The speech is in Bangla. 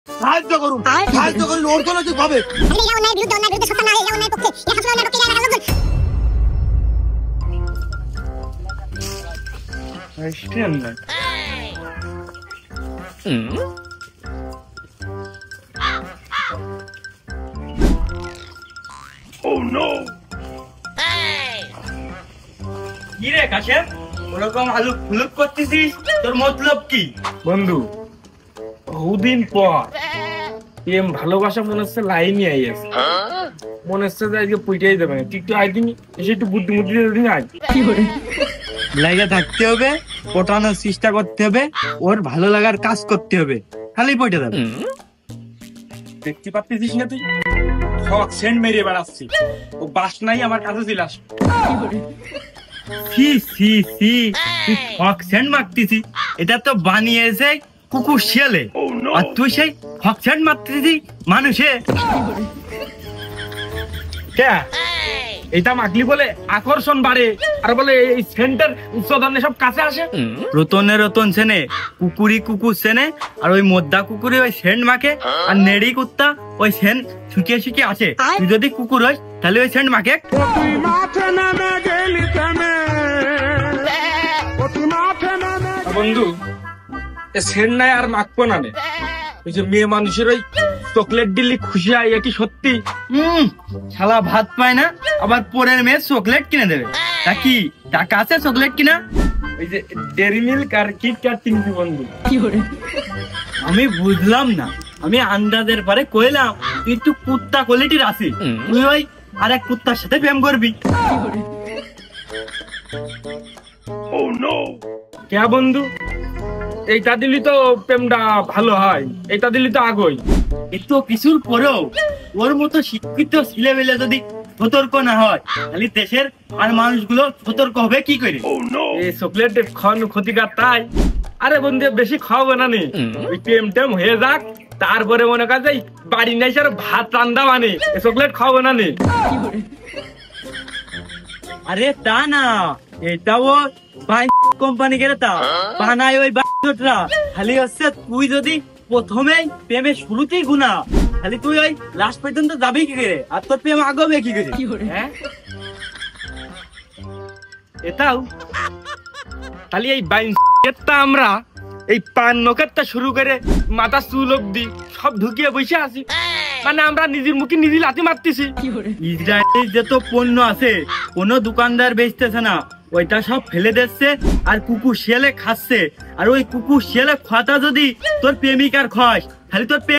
সাহায্য করুন, সাহায্য করুন অর্থনৈতিক ভাবে। কি রে কাশেম, ওরকম আলুক ফুলুক করতেছিস, তোর মতলব কি? বন্ধু, বহুদিন পর প্রেম ভালোবাসা মনে হচ্ছে লাইনই আই আছে। মনে হচ্ছে যে আজকে পুইটাই দেবে না। তুই একটু আই দিনি, এসে একটু বুদ্ধি দিন আজ। লাইগা থাকতে হবে, পটানোর চেষ্টা করতে হবে, ওর ভালো লাগার কাজ করতে হবে, খালি পয়টা যাবে। দেখতে পাচ্ছিস না তুই শখ সেন্ট মেরে বেড়াচ্ছি, ও বাস নাই আমার কাছে ছিলাস। সি সি সি, তুই ফক সেন্ট মারতেছিস, এটা তো বানিয়েছে কুকুর শিয়ালে, আর তুই সেই ফক সেন্ট মারতেছিস মানুষে। এটা মাখলি বলে আকর্ষণ বাড়ে, আর বলে এই সেন্টার উচ্চধনের সব কাছে আসে। রতন সেনে কুকুরি কুকুর সেনে, আর ওই মদ্দা কুকুরি ওই সেন্ট মাখে, আর নেড়ি কুত্তা ওই সেন্ট শুকিয়ে শুকিয়ে আসে। তুই যদি কুকুর হইস তাহলে ওই সেন্ট মাখে। বন্ধু, সেন্ট নাই আর মাখবো না রে। ওই যে মেয়ে মানুষের ওই চকলেট দিল্লি খুশি হয়, কি সত্যি? শালা ভাত পায় না, আবার পরের মেয়ে চকলেট কিনে দেবে। তা কি টাকা আছে চকলেট কিনা? ওই যে ডেরি মিল্ক আর কিট ক্যাট কিনছি বন্ধু। আমি বুঝলাম না, আমি আন্দাজের পরে কইলাম তুই একটু কুত্তা কোয়ালিটির আছিস, তুই ওই আর এক কুত্তার সাথে প্রেম করবি। কে বন্ধু, এইটা দিলি তো প্রেমটা ভালো হয়, এইটা দিলি তো আগই। এত কিছুর পরেও ওর মতো শিক্ষিত ছেলেবেলে যদি সতর্ক না হয়, তাহলে দেশের আর মানুষগুলো সতর্ক হবে কি করে? এই চকলেট খাওয়ানো ক্ষতিকার, তাই আরে বন্ধু বেশি খাওয়াবো না নি, ওই প্রেম টেম হয়ে যাক, তারপরে মনে কর যাই বাড়ি নাই স্যার ভাত রান্দা মানে চকলেট খাওয়াবো না নি। আরে তা না, এটাও কোম্পানি কে তা বানায় ওই বাচ্চাটা। খালি হচ্ছে তুই যদি প্রথমেই প্রেমের শুরুতেই গুণা, খালি তুই ওই লাস্ট পর্যন্ত যাবি কি করে, আর তোর প্রেম আগবে কি করে? হ্যাঁ, এটাও খালি এই আমরা এই পান নখেরটা শুরু করে মাথা চুল অব্দি সব ঢুকিয়ে বসে আছি, মানে আমরা নিজের মুখে নিজে লাথি মারতেছি। ইসরায়েলের যত পণ্য আছে কোন দোকানদার বেচতেছে না, ওইটা সব ফেলে দিচ্ছে আর কুকুর শিয়ালে খাচ্ছে। আর ওই কুকুর শিয়ালে খাতা যদি তোর প্রেমিকার খাস, তাহলে তোর